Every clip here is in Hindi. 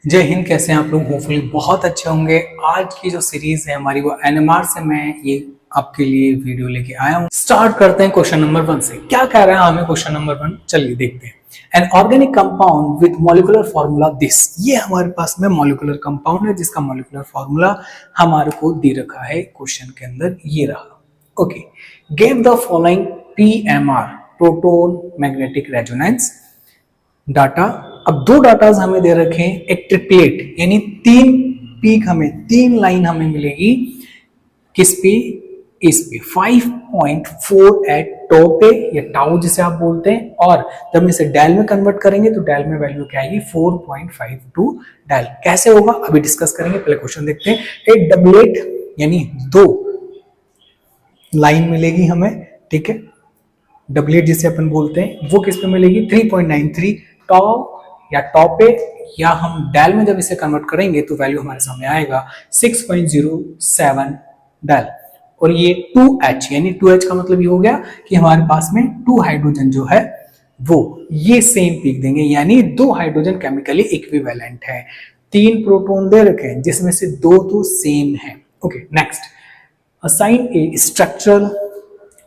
जय हिंद। कैसे हैं आप लोग? होपफुली बहुत अच्छे होंगे। आज की जो सीरीज है हमारी वो एनएमआर से मैं ये आपके लिए वीडियो लेके आया हूँ। स्टार्ट करते हैं क्वेश्चन नंबर 1 से। क्या कह रहा है हमें क्वेश्चन नंबर 1? चलिए देखते हैं। An organic compound with molecular formula this, ये हमारे पास में मॉलिक्यूलर कंपाउंड है जिसका मॉलिक्यूलर फॉर्मूला हमारे को दे रखा है क्वेश्चन के अंदर, ये रहा। Okay, give the following PMR, proton magnetic resonance data. अब दो डाटा हमें दे रखे हैं, एक ट्रिपलेट यानी तीन पीक, हमें तीन लाइन हमें मिलेगी। किस पे? इस पे 5.4 एट टो पे, या टाउ जिसे आप बोलते हैं। और जब हम इसे डेल में कन्वर्ट करेंगे तो डेल में वैल्यू क्या आएगी? 4.52 डेल। कैसे होगा अभी डिस्कस करेंगे, पहले क्वेश्चन देखते हैं। एक डबलेट यानी दो लाइन मिलेगी हमें, ठीक है। डबलेट जिसे अपन बोलते हैं वो किस पे मिलेगी? 3.93 टॉ या टॉ पे, या हम डेल में जब इसे कन्वर्ट करेंगे तो वैल्यू हमारे सामने आएगा 6.07 डेल। और ये 2H यानी 2H का मतलब ये हो गया कि हमारे पास में 2 हाइड्रोजन जो है वो ये सेम पीक देंगे, यानी 2 हाइड्रोजन केमिकली इक्विवेलेंट है। 3 प्रोटॉन दे रखे हैं जिसमें से 2 तो सेम है। Okay, next, assign A structural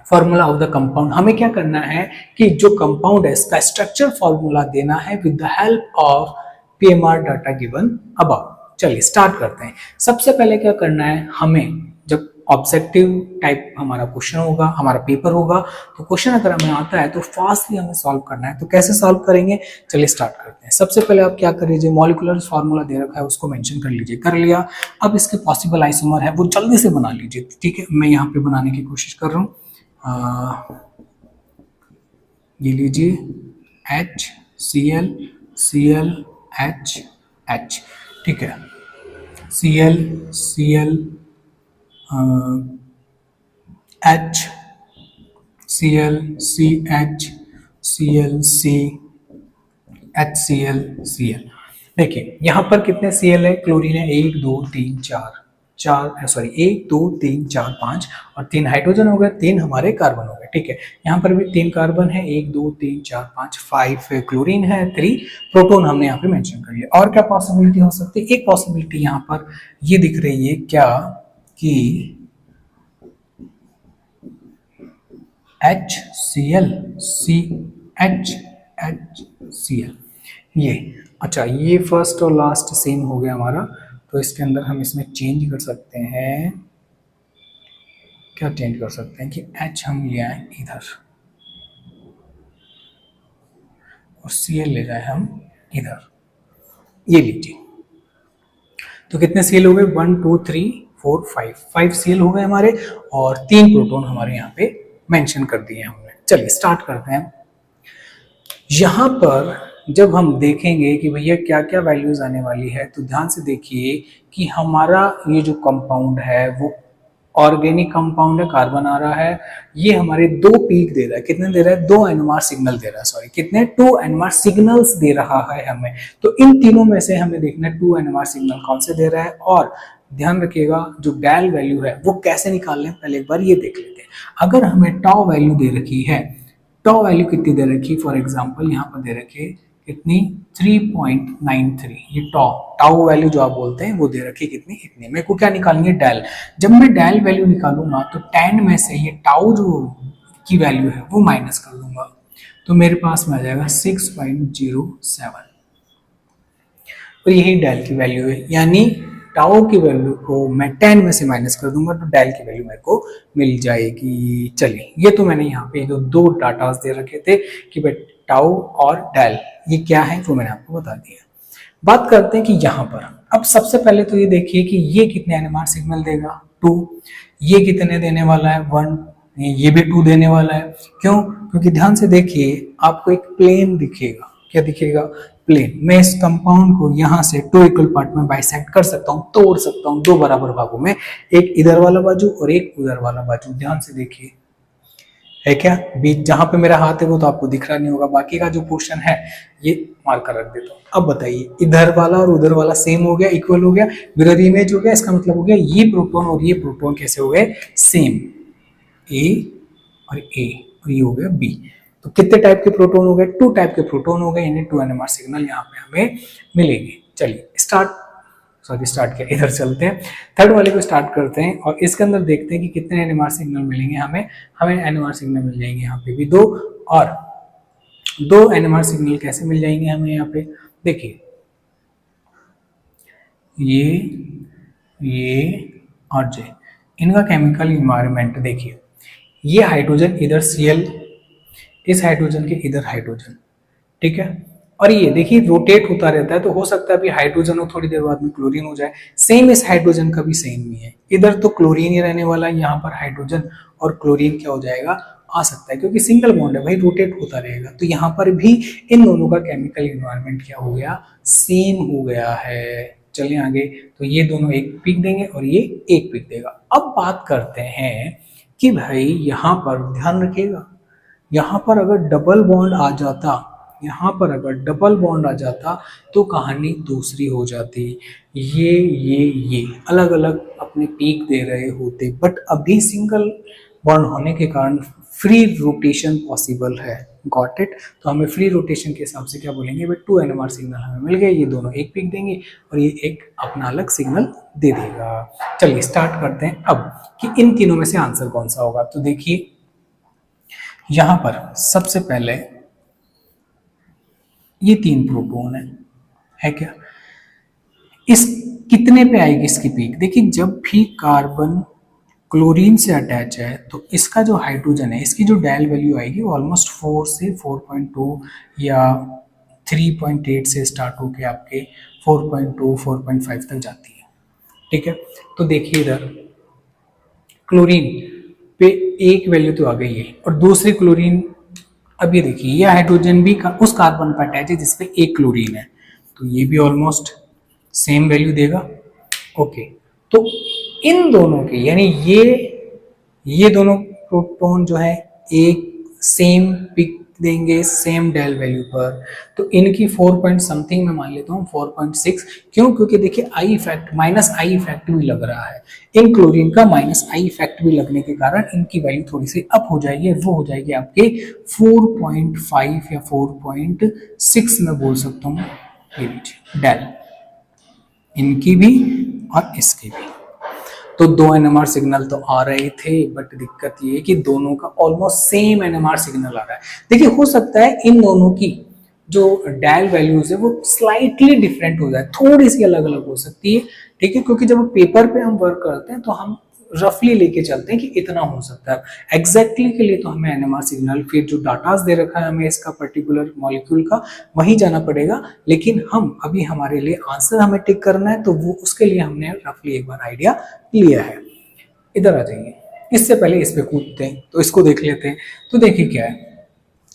formula of the compound. हमें क्या करना है कि जो कंपाउंड है इसका स्ट्रक्चर फॉर्मूला देना है with the help of PMR data given above. चलिए स्टार्ट करते हैं। सबसे पहले क्या करना है हमें, जब ऑब्जेक्टिव टाइप हमारा क्वेश्चन होगा, हमारा पेपर होगा, तो क्वेश्चन अगर हमें आता है तो फास्टली हमें सॉल्व करना है। तो कैसे सॉल्व करेंगे? चलिए स्टार्ट करते हैं। सबसे पहले आप क्या कर लीजिए, मॉलिक्यूलर फॉर्मूला दे रखा है उसको मेंशन कर लीजिए। कर लिया। अब इसके पॉसिबल आइसोमर है वो जल्दी से बना लीजिए, ठीक है। मैं यहाँ पे बनाने की कोशिश कर रहा हूँ। ये लीजिए HCl Cl H, ठीक है। Cl Cl H, Cl CH, Cl C, HCl Cl। देखिए यहाँ पर कितने Cl है? क्लोरीन है 1 2 3 4, 1 2 3 4 5, और 3 हाइड्रोजन हो गए, 3 हमारे कार्बन हो गए, ठीक है। यहाँ पर भी 3 कार्बन है, 1 2 3 4 5, 5 क्लोरीन है, 3 प्रोटोन हमने यहाँ पे मेंशन कर लिया। और क्या पॉसिबिलिटी हो सकती है? एक पॉसिबिलिटी यहाँ पर ये दिख रही है क्या कि HCl CH HCl, ये अच्छा, ये फर्स्ट और लास्ट सेम हो गया हमारा, तो इसके अंदर हम इसमें चेंज कर सकते हैं। क्या चेंज कर सकते हैं कि H हम ले आए इधर और Cl ले जाए हम इधर, ये लीजिए। तो कितने Cl हो गए? 1 2 3 4 5 Cl हो गए हमारे, और 3 प्रोटॉन हमारे यहाँ पे मेंशन कर दिए हमने। चलिए स्टार्ट करते हैं। यहाँ पर जब हम देखेंगे कि भैया क्या क्या वैल्यूज आने वाली है, तो ध्यान से देखिए कि हमारा ये जो कंपाउंड है वो ऑर्गेनिक कंपाउंड है, कार्बन आ रहा है। ये हमारे 2 पीक दे रहा है। कितने दे रहा है? 2 एनएमआर सिग्नल दे रहा है, सॉरी कितने? 2 एनएमआर सिग्नल्स दे रहा है हमें। तो इन तीनों में से हमें देखना है 2 एनएमआर सिग्नल कौन से दे रहा है। और ध्यान रखिएगा जो डेल वैल्यू है वो कैसे निकालने हैं, पहले एक बार ये देख लेते हैं। अगर हमें टॉ वैल्यू दे रखी है, टॉ वैल्यू कितनी दे रखी है? फॉर एग्जांपल यहाँ पर दे रखी है कितनी? 3.93। ये टाउ वैल्यू जो आप बोलते हैं वो दे रखी है कितनी? इतनी। मेरे को क्या निकालनी है? डेल। जब मैं डेल वैल्यू निकालूंगा तो 10 में से ये टाउ जो की वैल्यू है वो माइनस कर दूंगा, तो मेरे पास में आ जाएगा 6.07, और यही डेल की वैल्यू है। यानी टाउ की वैल्यू को मैं 10 में से माइनस कर दूंगा तो डेल की वैल्यू मेरे को मिल जाएगी। चलिए, ये तो मैंने यहाँ पे जो 2 डाटा दे रखे थे कि भाई टाउ और डेल ये क्या है वो मैंने आपको बता दिया। बात करते हैं कि यहाँ पर अब सबसे पहले तो ये देखिए कि ये कितने एनएमआर सिग्नल देगा? 2। ये कितने देने वाला है? 1। ये भी 2 देने वाला है। क्यों? क्योंकि ध्यान से देखिए आपको एक प्लेन दिखेगा। क्या दिखेगा? प्लेन। मैं इस कंपाउंड को यहाँ से 2 इक्वल पार्ट में बाइसेक्ट कर सकता हूँ, तोड़ सकता हूँ 2 बराबर भागों में, एक इधर वाला बाजू और एक उधर वाला बाजू। ध्यान से देखिए, है क्या? बीच जहां पे मेरा हाथ है वो तो आपको दिख रहा नहीं होगा, बाकी का जो पोर्शन है ये मार्कर रख देता हूँ। अब बताइए, इधर वाला और उधर वाला सेम हो गया, इक्वल हो गया, मिरर इमेज हो गया। इसका मतलब हो गया ये प्रोटॉन और ये प्रोटॉन कैसे हो गए? सेम। ए और ये हो गया बी। तो कितने टाइप के प्रोटॉन हो गए? 2 टाइप के प्रोटॉन हो गए, यानी 2 एनएमआर सिग्नल यहाँ पे हमें मिलेंगे। चलिए स्टार्ट किया, इधर चलते हैं, थर्ड वाले को स्टार्ट करते हैं और इसके अंदर देखते हैं कि कितने एनएमआर सिग्नल मिलेंगे हमें एनएमआर सिग्नल मिल जाएंगे यहाँ पे भी 2, और 2 एनएमआर सिग्नल कैसे मिल जाएंगे हमें यहाँ पे, देखिए ये और जे, इनका केमिकल इन्वायरमेंट देखिए, ये हाइड्रोजन इधर Cl, इस हाइड्रोजन के इधर हाइड्रोजन, ठीक है, और ये देखिए रोटेट होता रहता है, तो हो सकता है अभी हाइड्रोजन हो थोड़ी देर बाद में क्लोरीन हो जाए, सेम इस हाइड्रोजन का भी सेम ही है, इधर तो क्लोरीन ही रहने वाला है, यहाँ पर हाइड्रोजन और क्लोरीन क्या हो जाएगा, आ सकता है, क्योंकि सिंगल बॉन्ड है भाई, रोटेट होता रहेगा, तो यहाँ पर भी इन दोनों का केमिकल इन्वायरमेंट क्या हो गया, सेम हो गया है। चलिए आगे, तो ये दोनों एक पिक देंगे और ये एक पिक देगा। अब बात करते हैं कि भाई यहाँ पर ध्यान रखिएगा, यहाँ पर अगर डबल बॉन्ड आ जाता, यहाँ पर अगर डबल बॉन्ड आ जाता तो कहानी दूसरी हो जाती, ये अलग अलग अपने पीक दे रहे होते, बट अभी सिंगल बॉन्ड होने के कारण फ्री रोटेशन पॉसिबल है। Got it? तो हमें फ्री रोटेशन के हिसाब से क्या बोलेंगे, 2 एनएमआर सिग्नल हमें मिल गए, ये दोनों एक पिक देंगे और ये एक अपना अलग सिग्नल दे देगा। चलिए स्टार्ट करते हैं अब कि इन तीनों में से आंसर कौन सा होगा। तो देखिए यहां पर सबसे पहले ये 3 प्रोटॉन है क्या, इस कितने पे आएगी इसकी पीक, देखिए जब भी कार्बन क्लोरीन से अटैच है तो इसका जो हाइड्रोजन है, इसकी जो डायल वैल्यू आएगी वो ऑलमोस्ट 4 से 4.2 या 3.8 से स्टार्ट होके आपके 4.2 4.5 तक जाती है, ठीक है। तो देखिए इधर क्लोरीन पे एक वैल्यू तो आ गई है और दूसरी क्लोरीन, अब ये देखिए ये हाइड्रोजन भी उस कार्बन पर अटैच है जिसपे एक क्लोरीन है, तो ये भी ऑलमोस्ट सेम वैल्यू देगा। ओके, तो इन दोनों के यानी ये दोनों प्रोटॉन जो है एक सेम पिक देंगे सेम डेल वैल्यू पर, तो इनकी 4 पॉइंट समथिंग में मान लेता हूँ 4.6, क्यों, क्योंकि देखिए I effect minus I effect भी लग रहा है, इन क्लोरीन का माइनस आई इफेक्ट भी लगने के कारण इनकी वैल्यू थोड़ी सी अप हो जाएगी, वो हो जाएगी आपके 4.5 या 4.6 में बोल सकता हूँ, ये लीजिए डेल, इनकी भी और इसकी भी। तो 2 एनएमआर सिग्नल तो आ रहे थे, बट दिक्कत ये है कि दोनों का ऑलमोस्ट सेम एनएमआर सिग्नल आ रहा है। देखिए हो सकता है इन दोनों की जो डायल वैल्यूज है वो स्लाइटली डिफरेंट हो जाए, थोड़ी सी अलग अलग हो सकती है, ठीक है, क्योंकि जब पेपर पे हम वर्क करते हैं तो हम रफली लेके चलते हैं कि इतना हो सकता है, एग्जैक्टली के लिए तो हमें एनएमआर सिग्नल फिर जो डाटास दे रखा है हमें इसका पर्टिकुलर मॉलिक्यूल का वहीं जाना पड़ेगा, लेकिन हम अभी हमारे लिए आंसर हमें टिक करना है तो वो उसके लिए हमने रफली एक बार आइडिया लिया है। इधर आ जाइए, इससे पहले इस पे कूदते हैं तो इसको देख लेते हैं। तो देखिए क्या है,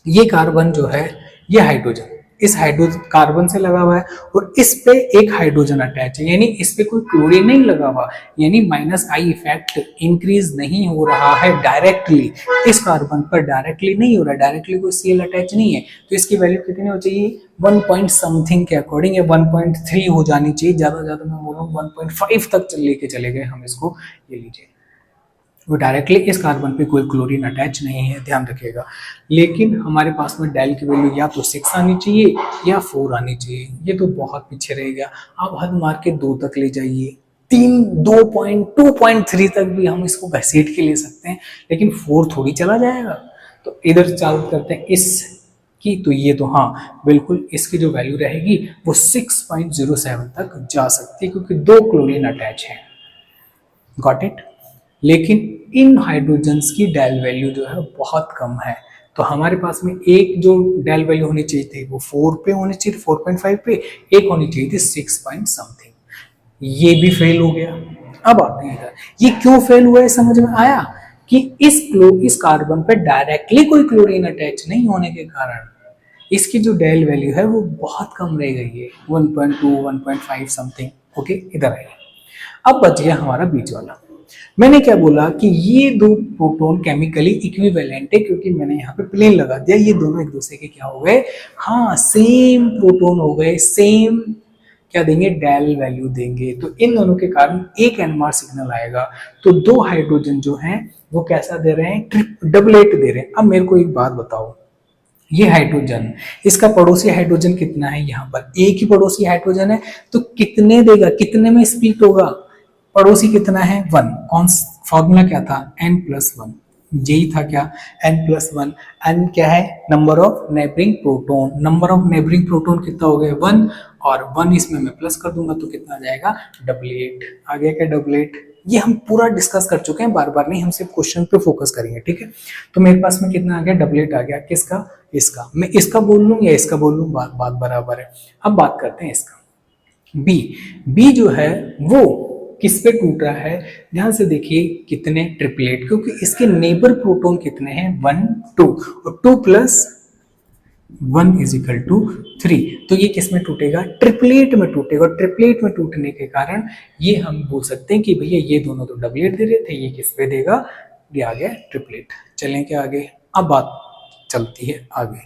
ये कार्बन जो है ये हाइड्रोजन इस हाइड्रोजन कार्बन से लगा हुआ है और इस पे एक हाइड्रोजन अटैच है, यानी इस पे कोई क्लोरीन नहीं लगा हुआ, यानी माइनस आई इफेक्ट इंक्रीज नहीं हो रहा है डायरेक्टली, इस कार्बन पर डायरेक्टली नहीं हो रहा है, डायरेक्टली कोई सीएल अटैच नहीं है, तो इसकी वैल्यू कितनी हो चाहिए 1 पॉइंट समथिंग के अकॉर्डिंग, या 1.3 हो जानी चाहिए, ज्यादा ज्यादा मैं बोल रहा हूँ 1.5 तक लेके चले गए हम इसको, ये लीजिए वो डायरेक्टली इस कार्बन पे कोई क्लोरीन अटैच नहीं है, ध्यान रखिएगा। लेकिन हमारे पास में डेल की वैल्यू या तो 6 आनी चाहिए या 4 आनी चाहिए, ये तो बहुत पीछे रह गया। आप हद मार के 2 तक ले जाइए, 2.3 तक भी हम इसको घसीट के ले सकते हैं, लेकिन 4 थोड़ी चला जाएगा। तो इधर चालू करते हैं इस की, तो ये तो हाँ बिल्कुल इसकी जो वैल्यू रहेगी वो 6.07 तक जा सकती है, क्योंकि 2 क्लोरीन अटैच है। Got it? लेकिन इन हाइड्रोजन्स की डेल वैल्यू जो है बहुत कम है, तो हमारे पास में एक जो डेल वैल्यू होनी चाहिए थी वो 4 पे होनी चाहिए, 4.5 पे, एक होनी चाहिए थी 6 पॉइंट समथिंग, ये भी फेल हो गया। अब आते हैं इधर, ये क्यों फेल हुआ है समझ में आया कि इस कार्बन पे डायरेक्टली कोई क्लोरीन अटैच नहीं होने के कारण इसकी जो डेल वैल्यू है वो बहुत कम रह गई है, 1.2 1.5 समथिंग। ओके, इधर आइए, अब बच गया हमारा बीच वाला। मैंने क्या बोला कि ये 2 प्रोटॉन केमिकली इक्विवेलेंट है, क्योंकि मैंने यहाँ पे प्लेन लगा दिया, ये दोनों एक दूसरे के क्या हो गए, हाँ सेम प्रोटॉन हो गए, सेम क्या देंगे, डेल वैल्यू देंगे, तो इन दोनों के कारण एक एनएमआर सिग्नल आएगा। तो 2 हाइड्रोजन जो हैं वो कैसा दे रहे हैं, डबलेट दे रहे हैं। अब मेरे को एक बात बताओ, ये हाइड्रोजन, इसका पड़ोसी हाइड्रोजन कितना है, यहाँ पर एक ही पड़ोसी हाइड्रोजन है, तो कितने देगा, कितने में स्प्लिट होगा, पड़ोसी कितना है 1, कौन फॉर्मूला क्या था n+1, यही था क्या n+1, n क्या है number of neighbouring proton, number of neighbouring proton कितना हो गया 1, और 1 इसमें मैं प्लस कर दूंगा तो कितना आ जाएगा डबलेट, आ गया क्या डबलेट। ये हम पूरा डिस्कस कर चुके हैं, बार बार नहीं, हम सिर्फ क्वेश्चन पे फोकस करेंगे, ठीक है। तो मेरे पास में कितना आ गया डबलेट आ गया, किसका, इसका, मैं इसका बोल लूँ या इसका बोल लूँ, बात बात बराबर है। अब बात करते हैं इसका, बी, बी जो है वो किस पे टूट रहा है, ध्यान से देखिए कितने ट्रिपलेट, क्योंकि इसके नेबर प्रोटॉन कितने हैं 1 2, और 2 + 1 = 3, तो ये किस में टूटेगा, ट्रिपलेट में टूटेगा। ट्रिपलेट में टूटने के कारण ये हम बोल सकते हैं कि भैया ये दोनों तो डबलेट दे रहे थे, ये किस पे देगा, ये आ गया ट्रिपलेट। चलें क्या आगे, अब बात चलती है आगे,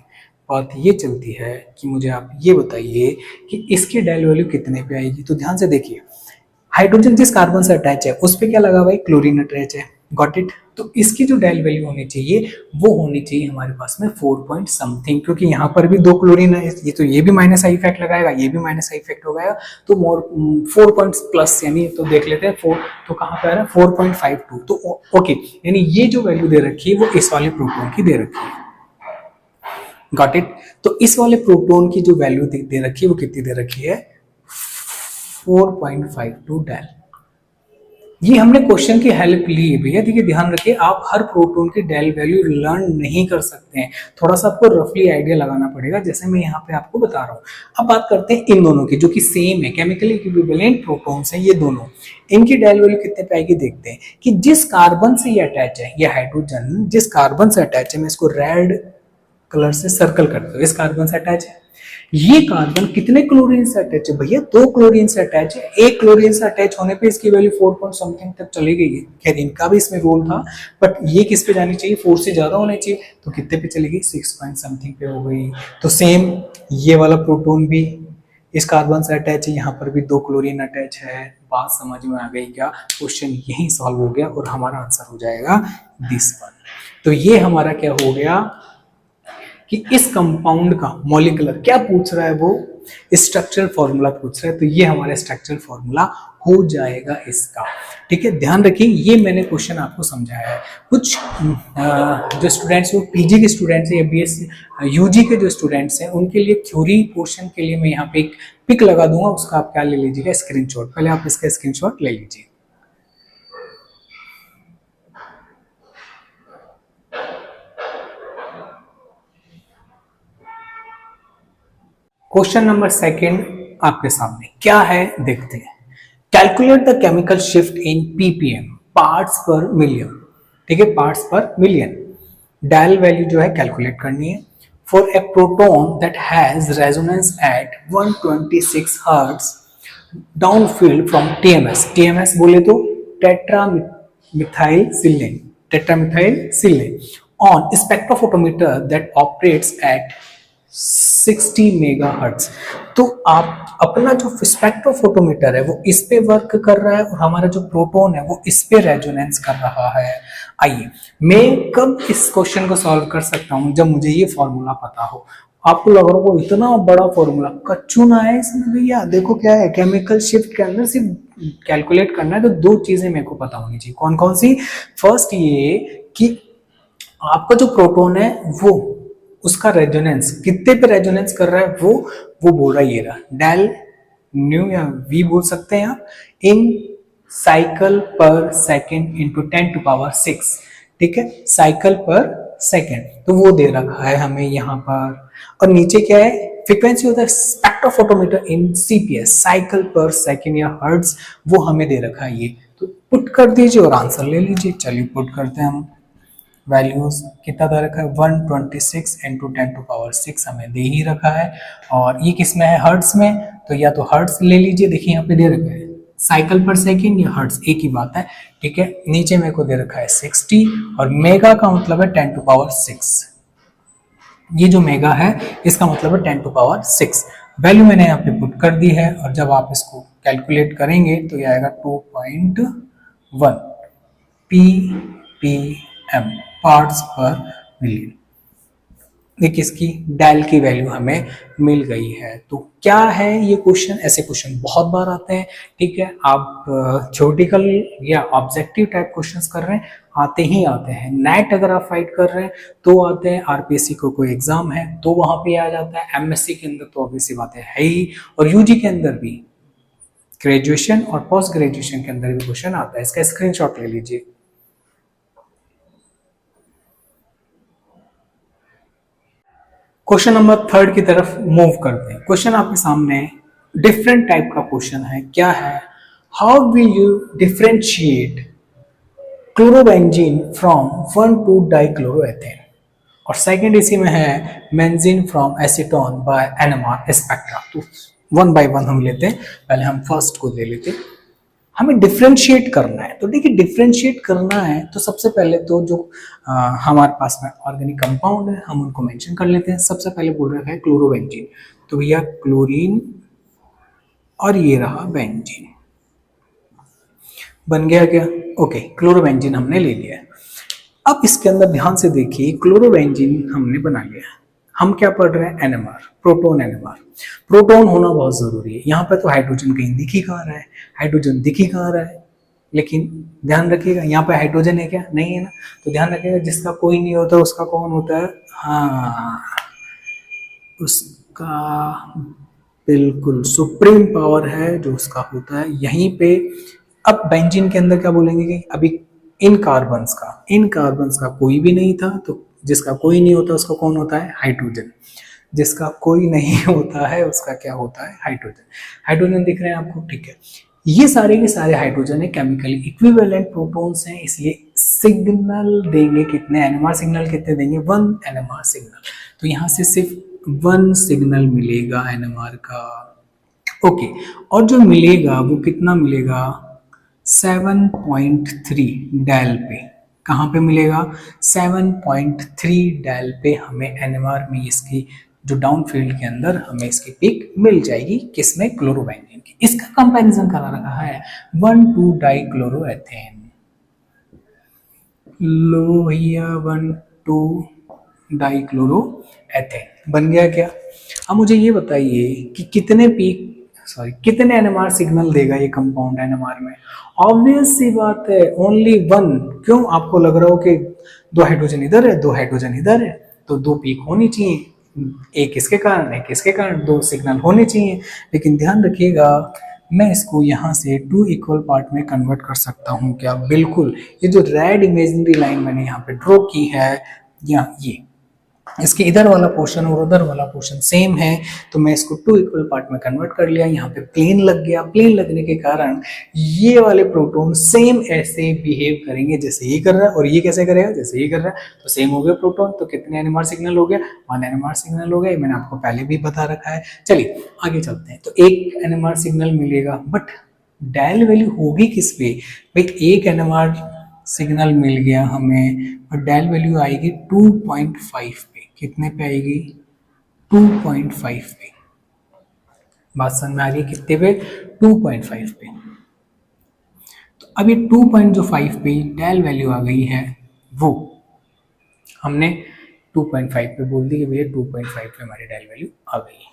बात ये चलती है कि मुझे आप ये बताइए कि इसकी डायल वैल्यू कितने पे आएगी। तो ध्यान से देखिए, हाइड्रोजन जिस कार्बन से अटैच है उस पे क्या लगा हुआ है, क्लोरीन अटैच है, गॉट इट। तो इसकी जो डायल वैल्यू होनी चाहिए वो होनी चाहिए हमारे पास में 4 पॉइंट समथिंग, क्योंकि यहाँ पर भी 2 क्लोरीन है, ये तो ये भी माइनस आई इफेक्ट लगाएगा, ये भी माइनस आई इफेक्ट हो गया, तो मोर 4 पॉइंट प्लस, यानी तो देख लेते हैं 4, तो कहाँ पे आ रहा है 4.52, तो ओके, यानी ये जो वैल्यू दे रखी है वो इस वाले प्रोटॉन की दे रखी है, गॉट इट। तो इस वाले प्रोटॉन की जो वैल्यू दे रखी है वो कितनी दे रखी है 4.52 डायल। ये हमने क्वेश्चन की हेल्प ली है भैया, देखिए ध्यान रखिए, आप हर प्रोटॉन की डायल वैल्यू लर्न नहीं कर सकते हैं, थोड़ा सा आपको रफली आइडिया लगाना पड़ेगा, जैसे मैं यहाँ पे आपको बता रहा हूँ। अब बात करते हैं इन दोनों की, जो कि सेम है, केमिकली इक्विवेलेंट प्रोटॉन्स हैं ये दोनों, इनकी डायल वैल्यू कितने पे आएगी देखते हैं। कि जिस कार्बन से ये अटैच है, ये हाइड्रोजन जिस कार्बन से अटैच है, मैं इसको रेड कलर से सर्कल करते हो, इस कार्बन से अटैच है, ये कार्बन कितने क्लोरीन से अटैच है भैया, 2 क्लोरीन से अटैच है, एक क्लोरीन से अटैच होने पे इसकी वैल्यू 4 पॉइंट समथिंग तक चली गई है, खैर इनका भी इसमें रोल था, बट ये किस पे जानी चाहिए 4 से ज्यादा होने चाहिए, तो कितने पे चली गई 6 पॉइंट समथिंग पे हो गई। तो सेम ये वाला प्रोटॉन भी इस कार्बन से अटैच है, यहाँ पर भी 2 क्लोरीन अटैच है, बात समझ में आ गई क्या, क्वेश्चन यही सॉल्व हो गया और हमारा आंसर हो जाएगा दिस वन। तो ये हमारा क्या हो गया कि इस कंपाउंड का मॉलिक्यूलर क्या पूछ रहा है, वो स्ट्रक्चरल फॉर्मूला पूछ रहा है, तो ये हमारा स्ट्रक्चरल फॉर्मूला हो जाएगा इसका, ठीक है। ध्यान रखिए ये मैंने क्वेश्चन आपको समझाया है, कुछ जो स्टूडेंट्स वो पीजी के स्टूडेंट्स हैं या बीएससी यूजी के जो स्टूडेंट्स हैं उनके लिए थ्योरी पोर्शन के लिए मैं यहाँ पे एक पिक लगा दूंगा, उसका आप क्या ले लीजिएगा स्क्रीनशॉट, पहले आप इसका स्क्रीनशॉट ले लीजिए। क्वेश्चन नंबर 2 आपके सामने क्या है देखते हैं। Calculate the chemical shift in PPM, parts पर मिलियन, ठीक है, पार्ट्स पर मिलियन। डायल वैल्यू जो है कैलकुलेट करनी है for a proton that has resonance at 126 hertz downfield from TMS, TMS बोले तो tetramethyl silane, tetramethyl silane on spectrophotometer that operates at 60 megahertz. तो आप अपना जो स्पेक्ट्रोफोटोमीटर है वो इस पे वर्क कर रहा है और हमारा जो प्रोटॉन है वो इस पे रेजोनेंस कर रहा है। आइए मैं कब इस क्वेश्चन को सॉल्व कर सकता हूं, जब मुझे ये फॉर्मूला पता हो। आपको लग रहा हो इतना बड़ा फॉर्मूला कच्चू ना है इसमें भैया, देखो क्या है, केमिकल शिफ्ट के अंदर सिर्फ कैलकुलेट करना है, तो 2 चीजें मेरे को पता होनी चाहिए, कौन कौन सी। फर्स्ट ये कि आपका जो प्रोटॉन है वो उसका रेजोनेंस कितने पे रेजोनेंस कर रहा है, वो बोल रहा है ये रहा डेल न्यू या वी बोल सकते हैं आप, इन साइकिल पर सेकेंड इंटू 10⁶, ठीक है, साइकिल पर सेकेंड, तो वो दे रखा है हमें यहाँ पर। और नीचे क्या है, फ्रीक्वेंसी होता है स्पेक्ट्रोफोटोमीटर इन सीपीएस, साइकिल पर सेकेंड या हर्ट्ज, वो हमें दे रखा है ये, तो पुट कर दीजिए और आंसर ले लीजिए। चलिए पुट करते हैं हम, वैल्यूज कितना दे रखा है 126 इंटू 10⁶ हमें दे ही रखा है, और ये किस में है हर्ट्ज में, तो या तो हर्ट्ज ले लीजिए, देखिए यहाँ पे दे रखा है साइकिल पर सेकेंड या हर्ट्ज एक ही बात है, ठीक है। नीचे मेरे को दे रखा है 60 और मेगा का मतलब है 10⁶, ये जो मेगा है इसका मतलब है 10⁶। वैल्यू मैंने यहाँ पे पुट कर दी है और जब आप इसको कैलकुलेट करेंगे तो ये आएगा 2.1 ppm पार्ट्स पर मिलियन। ये किसकी, डेल की वैल्यू हमें मिल गई है। तो क्या है ये क्वेश्चन, ऐसे क्वेश्चन बहुत बार आते हैं, ठीक है। आप थ्योरेटिकल या ऑब्जेक्टिव टाइप क्वेश्चंस कर रहे हैं, आते ही आते हैं। नेट अगर आप फाइट कर रहे हैं तो आते हैं, आरपीएससी को कोई एग्जाम है तो वहां पे आ जाता है, एमएससी के अंदर तो ऑब्वियसली बातें है ही, और यूजी के अंदर भी, ग्रेजुएशन और पोस्ट ग्रेजुएशन के अंदर भी क्वेश्चन आता है। इसका स्क्रीनशॉट ले लीजिए। क्वेश्चन नंबर 3 की तरफ मूव करते हैं। क्वेश्चन आपके सामने डिफरेंट टाइप का क्वेश्चन है। क्या है, how will you differentiate chlorobenzene from 1 to dichloroethane, और सेकंड इसी में है benzene from acetone by NMR spectra. तो वन बाय वन हम लेते हैं, पहले हम फर्स्ट को ले लेते हैं। हमें डिफ्रेंशिएट करना है, तो देखिए डिफ्रेंशिएट करना है तो सबसे पहले तो जो हमारे पास में ऑर्गेनिक कंपाउंड है हम उनको मेंशन कर लेते हैं। सबसे पहले बोल रखा है क्लोरोबेंजीन, तो भैया क्लोरीन और ये रहा बेंजीन, बन गया क्या, ओके, क्लोरोबेंजीन हमने ले लिया है। अब इसके अंदर ध्यान से देखिए, क्लोरोबेंजीन हमने बना लिया, हम क्या पढ़ रहे हैं, एनएमआर, प्रोटोन एनएमआर। प्रोटोन होना बहुत जरूरी है। यहाँ पे तो हाइड्रोजन कहीं दिख ही कहाँ रहा है, हाइड्रोजन दिख ही कहाँ रहा है, लेकिन ध्यान रखिएगा यहाँ पे हाइड्रोजन है क्या, नहीं है ना, तो ध्यान रखिएगा जिसका कोई नहीं होता उसका कौन होता है, हाँ उसका बिल्कुल सुप्रीम पावर है जो उसका होता है यहीं पे। अब बेंजीन के अंदर क्या बोलेंगे कि अभी इन कार्बन्स का कोई भी नहीं था, तो जिसका कोई नहीं होता उसका कौन होता है, हाइड्रोजन। जिसका कोई नहीं होता है उसका क्या होता है, हाइड्रोजन। हाइड्रोजन दिख रहे हैं आपको, ठीक है। ये सारे के सारे हाइड्रोजन है, केमिकली इक्विवेलेंट प्रोटॉन्स हैं, इसलिए सिग्नल देंगे कितने, एनएमआर सिग्नल कितने देंगे, 1 एनएमआर सिग्नल। तो यहाँ से सिर्फ 1 सिग्नल मिलेगा एनएमआर का, ओके। और जो मिलेगा वो कितना मिलेगा, 7.3 डेल पे। कहाँ पे मिलेगा, 7.3 डेल पे हमें एनएमआर में इसकी जो डाउन फील्ड के अंदर हमें इसकी पिक मिल जाएगी, किसमें, क्लोरोबेंजीन की। इसका कंपैरिजन करा रखा है 1 टू डाइक्लोरोएथेन, लो भैया 1 टू डाइक्लोरोएथेन बन गया क्या। अब मुझे ये बताइए कि कितने एनएमआर सिग्नल देगा ये कंपाउंड एनएमआर में। ऑब्वियस सी बात है, ओनली 1। क्यों, आपको लग रहा हो कि 2 हाइड्रोजन इधर है 2 हाइड्रोजन इधर है, तो 2 पीक होनी चाहिए, एक इसके कारण एक इसके कारण, 2 सिग्नल होने चाहिए। लेकिन ध्यान रखिएगा मैं इसको यहाँ से 2 इक्वल पार्ट में कन्वर्ट कर सकता हूँ क्या, बिल्कुल। ये जो रेड इमेजिनरी लाइन मैंने यहाँ पे ड्रॉ की है, या ये इसके इधर वाला पोर्शन और उधर वाला पोर्शन सेम है, तो मैं इसको 2 इक्वल पार्ट में कन्वर्ट कर लिया। यहाँ पे प्लेन लग गया, प्लेन लगने के कारण ये वाले प्रोटॉन सेम ऐसे बिहेव करेंगे जैसे ये कर रहा है, और ये कैसे करेगा, जैसे ये कर रहा है, तो सेम हो गया प्रोटॉन। तो कितने एनएमआर सिग्नल हो गया, 1 एनएमआर सिग्नल हो गया, मैंने आपको पहले भी बता रखा है। चलिए आगे चलते हैं। तो 1 एनएमआर सिग्नल मिलेगा, बट डायल वैल्यू होगी किस पे भाई, 1 एनएमआर सिग्नल मिल गया हमें, और डायल वैल्यू आएगी 2.5 पे। कितने पे आएगी, 2.5 पे। बात समझ में आ रही है, कितने पे, 2.5 पे। तो अब ये 2.5 पे डायल वैल्यू आ गई है, वो हमने 2.5 पे बोल दी कि भैया 2.5 पे हमारी डायल वैल्यू आ गई।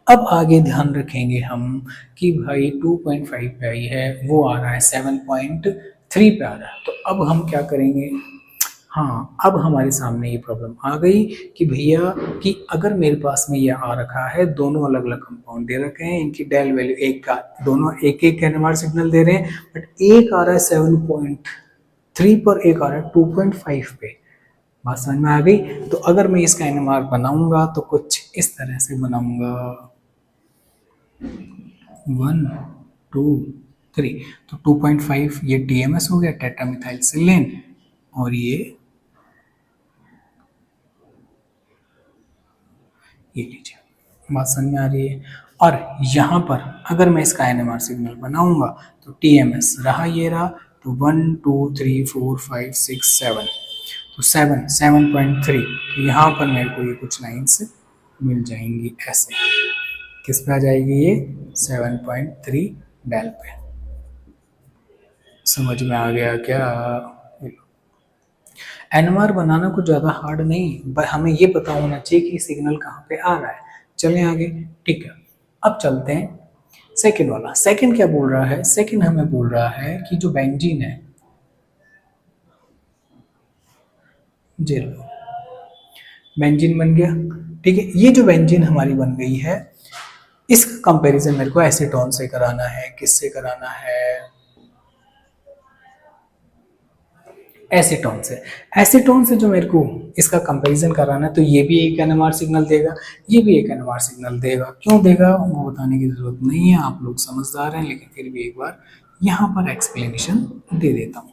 अब आगे ध्यान रखेंगे हम कि भाई 2.5 पे आई है, वो आ रहा है 7.3 पे आ रहा है। तो अब हम क्या करेंगे, हाँ अब हमारे सामने ये प्रॉब्लम आ गई कि भैया कि अगर मेरे पास में ये आ रखा है, दोनों अलग अलग कंपाउंड दे रखे हैं, इनकी डायल वैल्यू एक का, दोनों एक एक एनएमआर सिग्नल दे रहे हैं, बट एक आ रहा है 7.3 पर, एक आ रहा है 2.5 पे। बात समझ में आ गई। तो अगर मैं इसका एनएमआर बनाऊंगा तो कुछ इस तरह से बनाऊंगा, 1 2 3, तो 2.5 ये टीएमएस हो गया, टेट्रामिथाइल सिलेन, और ये लीजिए। बात समझ में आ रही है। और यहाँ पर अगर मैं इसका एनएमआर सिग्नल बनाऊंगा तो टीएमएस रहा, ये रहा, तो 1 2 3 4 5 6 7, तो 7.3, तो यहाँ पर मेरे को ये कुछ लाइन्स मिल जाएंगी ऐसे। किस पे आ जाएगी ये, 7.3 डेल पे। समझ में आ गया क्या, एनएमआर बनाना कुछ ज़्यादा हार्ड नहीं, हमें ये पता होना चाहिए कि सिग्नल कहाँ पे आ रहा है। चलें आगे, ठीक है। अब चलते हैं सेकंड वाला। सेकंड क्या बोल रहा है? सेकंड हमें बोल रहा है कि जो बेंजीन है, जी लो, बेंजीन बन गया, ठीक है। ये जो बेंजीन हमारी बन गई है, इसका कंपैरिजन मेरे को एसीटोन से कराना है। किससे कराना है? एसीटोन से। एसीटोन से जो मेरे को इसका कंपैरिजन कराना है, तो ये भी एक एनएमआर सिग्नल देगा, ये भी एक एनएमआर सिग्नल देगा। क्यों देगा वो बताने की जरूरत नहीं है, आप लोग समझदार हैं, लेकिन फिर भी एक बार यहाँ पर एक्सप्लेनेशन दे देता हूँ।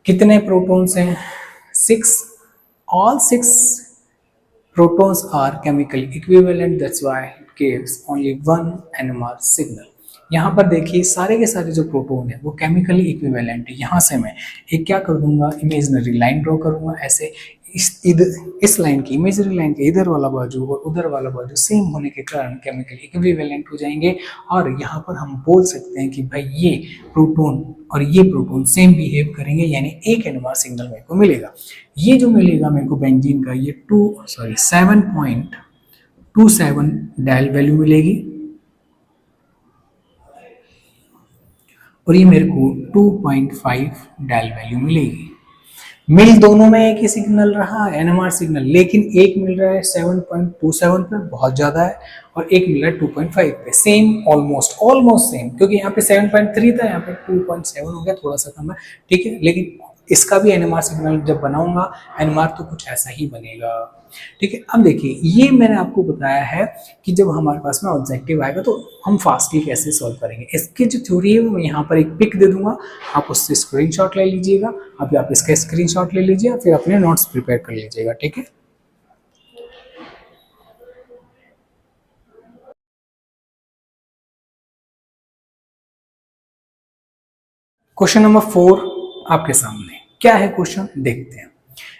कितने प्रोटॉन्स हैं? 6। All 6 protons are chemically equivalent, that's why it gives only one NMR signal। यहाँ पर देखिए सारे के सारे जो प्रोटोन है वो केमिकली इक्विवेलेंट है। यहाँ से मैं एक क्या कर दूंगा, इमेजिनरी लाइन ड्रॉ करूंगा ऐसे। इस लाइन की, इमेजिनरी लाइन के इधर वाला बाजू और उधर वाला बाजू सेम होने के कारण केमिकली इक्विवेलेंट हो जाएंगे। और यहाँ पर हम बोल सकते हैं कि भाई ये प्रोटोन और ये प्रोटोन सेम बिहेव करेंगे, यानी एक एनएमआर सिग्नल मेरे को मिलेगा। ये जो मिलेगा मेरे को बेंजीन का, ये 7.27 डायल वैल्यू मिलेगी, और ये मेरे को 2.5 डायल वैल्यू मिलेगी। मिल दोनों में एक ही सिग्नल रहा है, एनएमआर सिग्नल, लेकिन एक मिल रहा है 7.27 पे, बहुत ज्यादा है, और एक मिल रहा है 2.5 पे। सेम, ऑलमोस्ट सेम, क्योंकि यहाँ पे 7.3 था, यहाँ पे 2.7 हो गया, थोड़ा सा कम है, ठीक है। लेकिन इसका भी एनएमआर सिग्नल जब बनाऊंगा, एनएमआर तो कुछ ऐसा ही बनेगा, ठीक है। अब देखिए, ये मैंने आपको बताया है कि जब हमारे पास में ऑब्जेक्टिव आएगा तो हम फास्टली कैसे सॉल्व करेंगे। इसकी जो थ्योरी है वो मैं यहाँ पर एक पिक दे दूंगा, आप उससे स्क्रीनशॉट ले लीजिएगा। अभी आप इसका स्क्रीनशॉट ले लीजिए, फिर अपने नोट्स प्रिपेयर कर लीजिएगा, ठीक है। क्वेश्चन नंबर 4 आपके सामने क्या है, क्वेश्चन देखते हैं।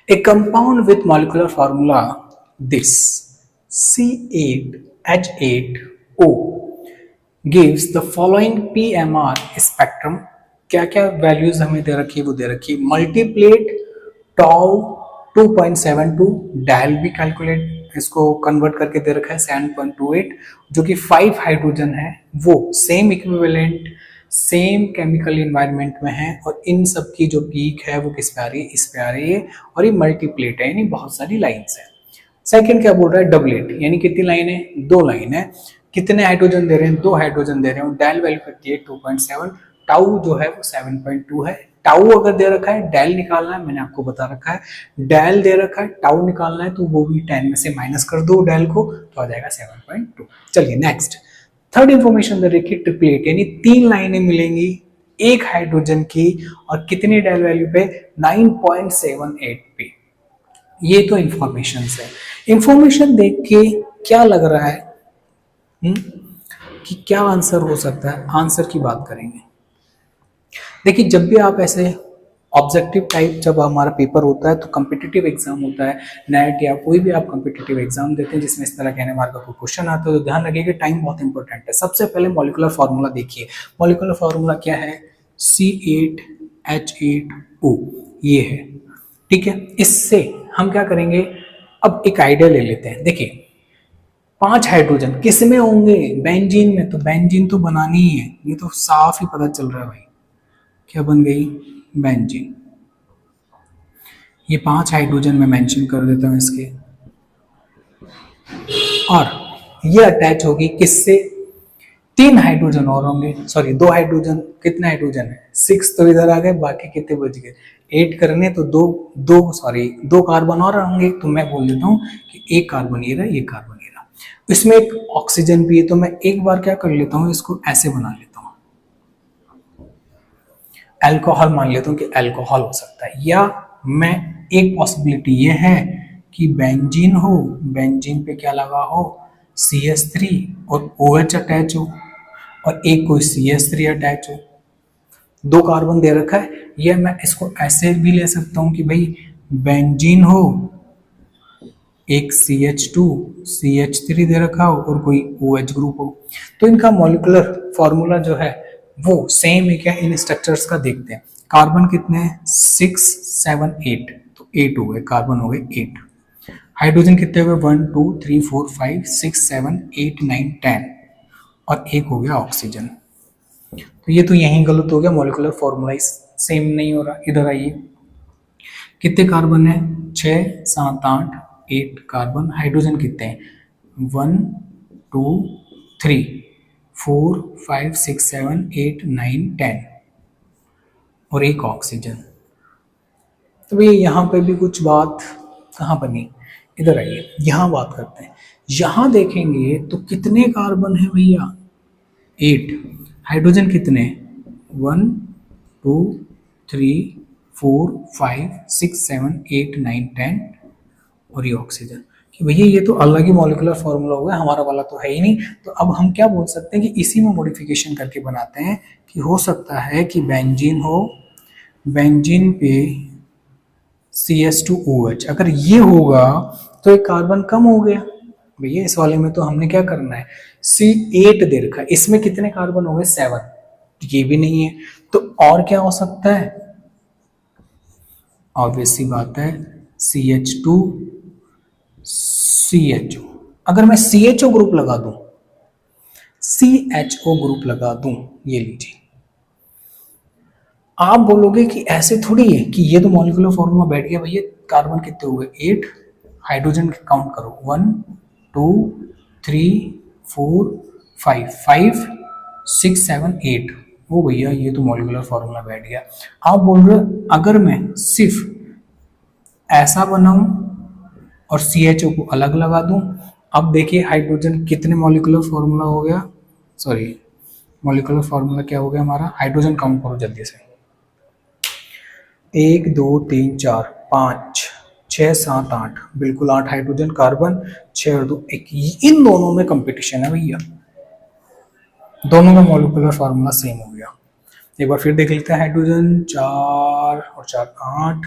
ए compound with molecular formula this C8H8O gives the following PMR spectrum। क्या क्या वैल्यूज हमें दे रखी है, वो दे रखी है। मल्टीप्लेट टाउ 2.72, डायल भी कैलकुलेट इसको कन्वर्ट करके दे रखा है 7.28, जो कि 5 हाइड्रोजन है, वो same equivalent same chemical environment में है, और इन सब की जो पीक है वो किस पे आ रही है, इस पे आ रही है, और ये मल्टीप्लेट है, यानी बहुत सारी लाइंस है। सेकंड क्या बोल रहा है, डबलेट, यानी कितनी लाइन है, 2 लाइन है। कितने हाइड्रोजन दे रहे हैं, 2 हाइड्रोजन दे रहे हैं। डायल वैल्यू करती है 2.7, टाउ जो है वो 7.2 है। टाउ अगर दे रखा है, डायल निकालना है, मैंने आपको बता रखा है, डायल दे रखा है, टाउ निकालना है, तो वो भी 10 में से माइनस कर दो डायल को, तो आ जाएगा 7.2। चलिए नेक्स्ट, थर्ड इंफॉर्मेशन दे रखी है ट्रिपलेट, यानी 3 लाइनें मिलेंगी एक हाइड्रोजन की, और कितनी डायल वैल्यू पे, 9.78 पे। ये तो इंफॉर्मेशन है। इंफॉर्मेशन देख के क्या लग रहा है कि क्या आंसर हो सकता है। आंसर की बात करेंगे। देखिए, जब भी आप ऐसे ऑब्जेक्टिव टाइप जब हमारा पेपर होता है, तो कम्पिटिटिव एग्जाम होता है, नेट या कोई भी आप कम्पिटिटिव एग्जाम देते हैं जिसमें इस तरह के एनएमआर का कोई क्वेश्चन आता है, तो ध्यान रखिए कि टाइम बहुत इंपॉर्टेंट है। सबसे पहले मॉलिक्यूलर फार्मूला देखिए। मॉलिक्यूलर फार्मूला क्या है, C8H8O, ये है, ठीक है। इससे हम क्या करेंगे, अब एक आइडिया ले लेते हैं। देखिए, 5 हाइड्रोजन किस में होंगे, बेंजीन में, तो बेंजीन तो बनानी ही है, ये तो साफ ही पता चल रहा है भाई। क्या बन गई, बेंजीन। ये 5 हाइड्रोजन में मेंशन कर देता हूं इसके, और ये अटैच होगी किससे, 3 हाइड्रोजन और होंगे, सॉरी 2 हाइड्रोजन, कितने हाइड्रोजन है, 6 तो इधर आ गए, बाकी कितने बच गए, 8 करने, तो दो कार्बन और होंगे, तो मैं बोल देता हूँ कि एक कार्बन ये रहा, ये कार्बन ये रहा। इसमें एक ऑक्सीजन भी है, तो मैं एक बार क्या कर लेता हूँ, इसको ऐसे बना लेता हूँ, अल्कोहल मान लेता हूँ कि अल्कोहल हो सकता है। या मैं, एक पॉसिबिलिटी ये है कि बेंजीन हो, बेंजीन पे क्या लगा हो, CH3 और OH अटैच हो, और एक कोई CH3 अटैच हो, 2 कार्बन दे रखा है। या मैं इसको ऐसे भी ले सकता हूं कि भाई बेंजीन हो, एक CH2 CH3 दे रखा हो, और कोई OH ग्रुप हो। तो इनका मॉलिक्यूलर फॉर्मूला जो है वो सेम है क्या, इन स्ट्रक्चर्स का देखते हैं। कार्बन कितने हैं, 6 7 8, तो 8 हो गए, कार्बन हो गए 8। हाइड्रोजन कितने हो गए? 1 2 3 4 5 6 7 8 9 10 और एक हो गया ऑक्सीजन। तो ये तो यहीं गलत हो गया, मॉलिक्यूलर फॉर्मूला सेम नहीं हो रहा। इधर आइए, कितने कार्बन है? 6 7 8 8 कार्बन। हाइड्रोजन कितने हैं? 1 2 3 4 5 6 7 8 9 10 और एक ऑक्सीजन। तो भैया यहाँ पे भी कुछ बात कहाँ बनी? इधर आइए, यहाँ बात करते हैं। यहाँ देखेंगे तो कितने कार्बन है भैया? 8। हाइड्रोजन कितने? 1 2 3 4 5 6 7 8 9 10 और ये ऑक्सीजन। कि भैया ये तो अलग ही मॉलिक्यूलर फॉर्मूला हो गया, हमारा वाला तो है ही नहीं। तो अब हम क्या बोल सकते हैं कि इसी में मॉडिफिकेशन करके बनाते हैं कि हो सकता है कि बेंजीन हो, बेंजीन पे CH2OH, अगर ये होगा तो एक कार्बन कम हो गया। भैया इस वाले में तो हमने क्या करना है? C8 दे रखा है, इसमें कितने कार्बन हो गए? 7। ये भी नहीं है तो और क्या हो सकता है? ऑब्वियस सी बात है CH2 CHO। अगर मैं CHO ग्रुप लगा दूं, CHO ग्रुप लगा दूं, ये लीजिए, आप बोलोगे कि ऐसे थोड़ी है कि ये तो मॉलिक्यूलर फॉर्मूला बैठ गया। भैया कार्बन कितने हुए? 8। हाइड्रोजन काउंट करो, 1 2 3 4 5 5 6 7 8। वो भैया ये तो मॉलिक्यूलर फॉर्मूला बैठ गया। आप बोल रहे हो अगर मैं सिर्फ ऐसा बनाऊं और CHO को अलग लगा दूं, अब देखिए हाइड्रोजन कितने मॉलिक्यूलर फॉर्मूला हो गया? सॉरी, मॉलिक्यूलर फॉर्मूला क्या हो गया हमारा? हाइड्रोजन काउंट करो जल्दी से। 1 2 3 4 5 6 7 8, बिल्कुल 8 हाइड्रोजन, कार्बन 6 और 2 1। इन दोनों में कंपटीशन है भैया, दोनों में मॉलिक्यूलर फार्मूला सेम हो गया। एक बार फिर देख लेते हैं। हाइड्रोजन 4 और 4 8,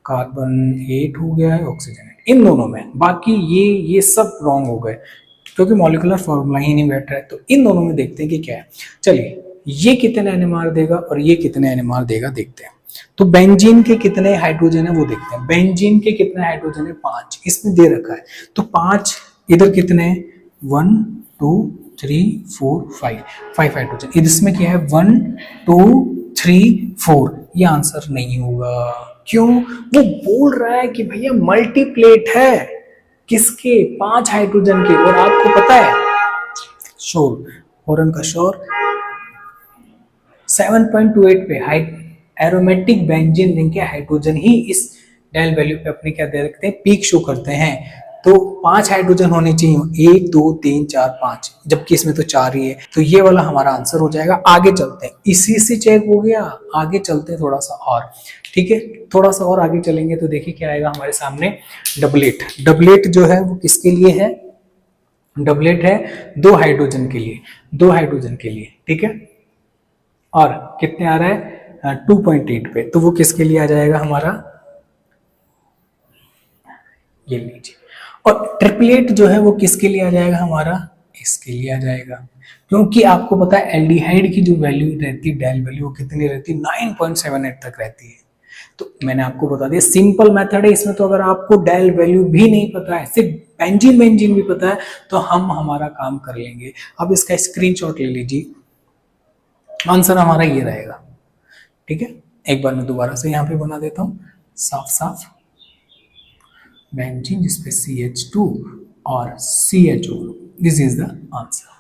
कार्बन 8 हो गया है, ऑक्सीजन 8, इन दोनों में। बाकी ये सब रॉन्ग हो गए क्योंकि मॉलिक्यूलर फार्मूला ही नहीं बैठ रहा है। तो इन दोनों में देखते हैं कि क्या है। चलिए, ये कितने NMR देगा और ये कितने NMR देगा देखते हैं। तो बेंजीन के कितने हाइड्रोजन है वो देखते हैं। बेंजीन के कितने हाइड्रोजन है? 5, इसमें दे रखा है। तो 5 इधर कितने? 1 2 3 4 5 हाइड्रोजन। इसमें क्या है? 1 2 3 4। ये आंसर नहीं होगा। क्यों? वो बोल रहा है कि भैया मल्टीप्लेट है किसके? 5 हाइड्रोजन के। और आपको पता है शोर, हॉर्न का शोर, 7.28 पे एरोमेटिक बेंजीन रिंग के हाइड्रोजन ही इस डेल वैल्यू पे अपने क्या दे रखते हैं? पीक शो करते हैं। तो 5 हाइड्रोजन होने चाहिए, 1 2 3 4 5, जबकि इसमें तो 4 ही है। तो ये वाला हमारा आंसर हो जाएगा। आगे चलते हैं, इसी से चेक हो गया। आगे चलते हैं थोड़ा सा और, ठीक है, थोड़ा सा और आगे चलेंगे तो देखिए क्या आएगा हमारे सामने। डबलेट। डबलेट जो है वो किसके लिए है? डबलेट है 2 हाइड्रोजन के लिए, 2 हाइड्रोजन के लिए, ठीक है। और कितने आ रहा है? 2.8 पे। तो वो किसके लिए आ जाएगा हमारा? ये लीजिए। और ट्रिपलेट जो है वो किसके लिए आ जाएगा हमारा? इसके लिए आ जाएगा, क्योंकि आपको पता है एल्डिहाइड की जो वैल्यू रहती है, डेल वैल्यू, वो कितनी रहती है? 9.78 तक रहती है। तो मैंने आपको बता दिया, सिंपल मेथड है इसमें। तो अगर आपको डेल वैल्यू भी नहीं पता है, सिर्फ बेंजीन भी पता है, तो हम हमारा काम कर लेंगे। अब इसका स्क्रीनशॉट ले लीजिए, आंसर हमारा ये रहेगा, ठीक है। एक बार मैं दोबारा से यहाँ पे बना देता हूँ साफ साफ। बेंजीन जिसपे CH2 और CHO, this is the answer.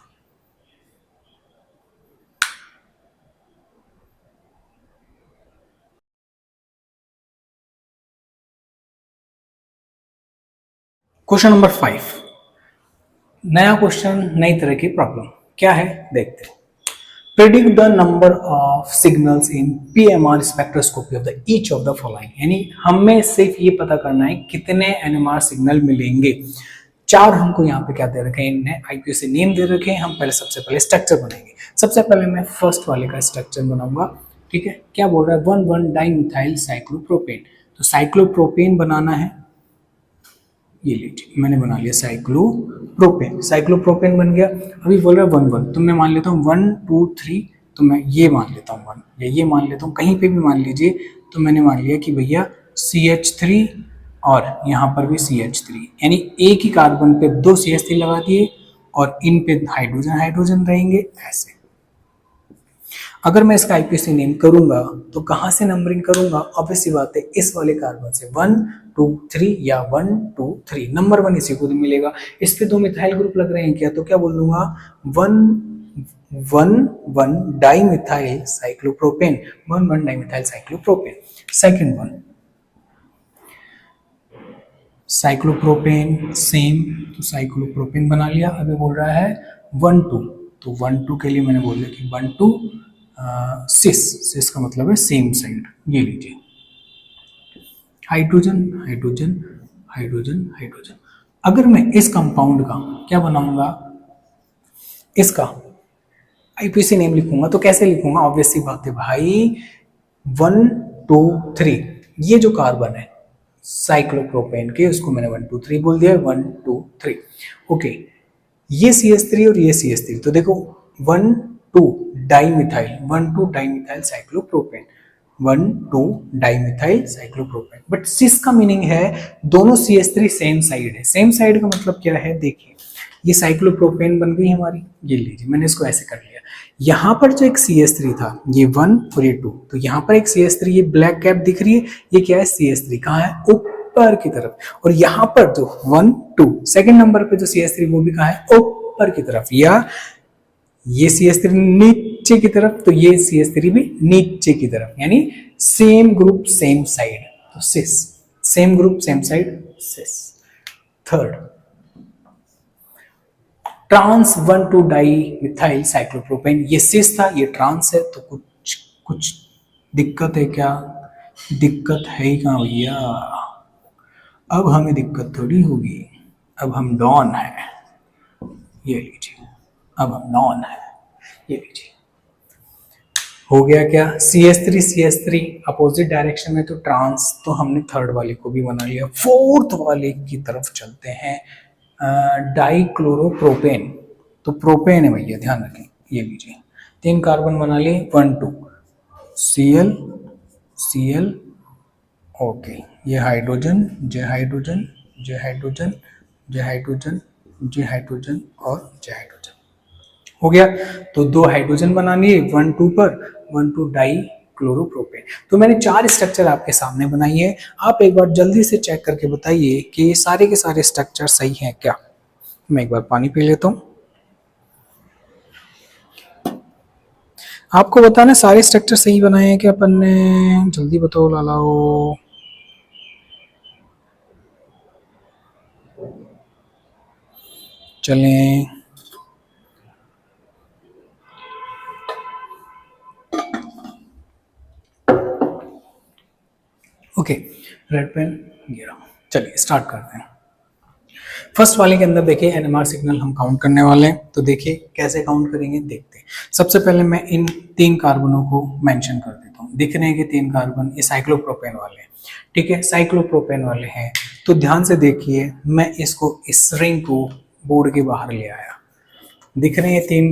Question number 5, नया क्वेश्चन, नई तरह की प्रॉब्लम। क्या है देखते हैं। Predict the number of signals in PMR spectroscopy of the each of the following। यानी हमें सिर्फ ये पता करना है कितने NMR सिग्नल मिलेंगे। 4 हमको यहाँ पे क्या दे रखे हैं? इनने IUPAC नेम दे रखे हैं। हम पहले सबसे पहले स्ट्रक्चर बनाएंगे। सबसे पहले मैं फर्स्ट वाले का स्ट्रक्चर बनाऊंगा, ठीक है। क्या बोल रहा है? 1,1-डाइमिथाइल साइक्लोप्रोपेन। तो साइक्लोप्रोपेन बनाना है, ये लीजिए मैंने बना लिया साइक्लोप्रोपेन। साइक्लोप्रोपेन बन गया। अभी बोल रहा है 1,1, तो मैं मान लेता हूँ 1 2 3, तो मैं ये मान लेता हूँ 1, या ये मान लेता हूँ, कहीं पे भी मान लीजिए। तो मैंने मान लिया कि भैया CH3 और यहाँ पर भी CH3, यानी एक ही कार्बन पे दो CH3 लगा दिए और इन पे हाइड्रोजन हाइड्रोजन रहेंगे ऐसे। अगर मैं इसका आईपीसी नेम करूंगा तो कहां से नंबरिंग करूंगा? ऑब्वियस सी बात है, इस वाले कार्बन से 1 2 3 या 1 2 3, नंबर 1 इसी को मिलेगा। इस पे दो मिथाइल ग्रुप लग रहे हैं क्या, तो क्या बोल दूंगा 1 di methyl cyclopropane, 1 di methyl cyclopropane. Second one cyclopropane, same, तो साइक्लोप्रोपेन बना लिया। अभी बोल रहा है 1 2, तो 1 2 के लिए मैंने बोल दिया कि 1 2 सिस का मतलब है सेम साइड। ये लीजिए हाइड्रोजन हाइड्रोजन हाइड्रोजन हाइड्रोजन। अगर मैं इस कंपाउंड का क्या बनाऊंगा, इसका आईपीसी नेम लिखूंगा तो कैसे लिखूंगा? ऑब्वियस सी बात है भाई, 1 2 3, ये जो कार्बन है साइक्लोप्रोपेन के, उसको मैंने 1 2 3 बोल दिया, 1 2 3। ओके, ये CH3 और ये CH3, तो देखो 1 2 dimethyl, 1 2 dimethyl cyclopropane, 1 2 dimethyl cyclopropane. But cis का मीनिंग है दोनों CH3 सेम साइड है। सेम साइड का मतलब क्या है, देखिए ये साइक्लोप्रोपेन बन गई हमारी, ये लीजिए मैंने इसको ऐसे कर लिया। यहाँ पर जो एक CH3 था, ये 1 और ये 2, तो यहाँ पर एक CH3, ये ब्लैक कैप दिख रही है, ये क्या है CH3, कहाँ है, ऊपर की तरफ। और यहाँ पर जो 1 2 सेकंड नंबर पे जो CH3, वो भी कहाँ है, ऊपर की तरफ। या ये CH3 नीचे की तरफ, तो ये CH3 भी नीचे की तरफ, यानी सेम ग्रुप सेम साइड, तो cis, same group same side, cis. Third trans 1 2 dimethyl cyclopropane, ये सिस था, ये ट्रांस है, तो कुछ दिक्कत है क्या? दिक्कत है ही कहाँ भैया, अब हमें दिक्कत थोड़ी होगी, अब हम डॉन है। ये लीजिए, अब हम नॉन है, ये लीजिए। हो गया क्या, CH3 अपोजिट डायरेक्शन में, तो ट्रांस, तो हमने थर्ड वाले को भी बना लिया। फोर्थ वाले की तरफ चलते हैं, डाइक्लोरोप्रोपेन, तो प्रोपेन है भैया, ध्यान रखें। ये लीजिए 3 कार्बन बना लिए, 1 2 Cl ओके, ये हाइड्रोजन, जे हाइड्रोजन, जे हाइड्रोजन, जे हाइड्रोजन, जे हाइड्रोजन और जे हाइड्रोजन। हो गया, तो 2 हाइड्रोजन बना लिए 1 2 पर, 1 2 डाई क्लोरोप्रोपेन। तो मैंने 4 स्ट्रक्चर आपके सामने बनाई है। आप एक बार जल्दी से चेक करके बताइए कि ये सारे के सारे स्ट्रक्चर सही हैं क्या। मैं एक बार पानी पी लेता हूं। आपको बताना सारे स्ट्रक्चर सही बनाए हैं क्या अपन ने, जल्दी बताओ लालाओ। चलें, ओके, रेड पेन गिरा। चलिए स्टार्ट करते हैं। फर्स्ट वाले के अंदर देखिए NMR सिग्नल हम काउंट करने वाले हैं, तो देखिए कैसे काउंट करेंगे, देखते हैं। सबसे पहले मैं इन 3 कार्बनों को मेंशन कर देता हूँ। दिख रहे हैं कि 3 कार्बन ये साइक्लोप्रोपेन वाले हैं, ठीक है, साइक्लोप्रोपेन वाले हैं। तो ध्यान से देखिए, मैं इसको, इस रिंग को बोर्ड के बाहर ले आया। दिख रहे हैं 3,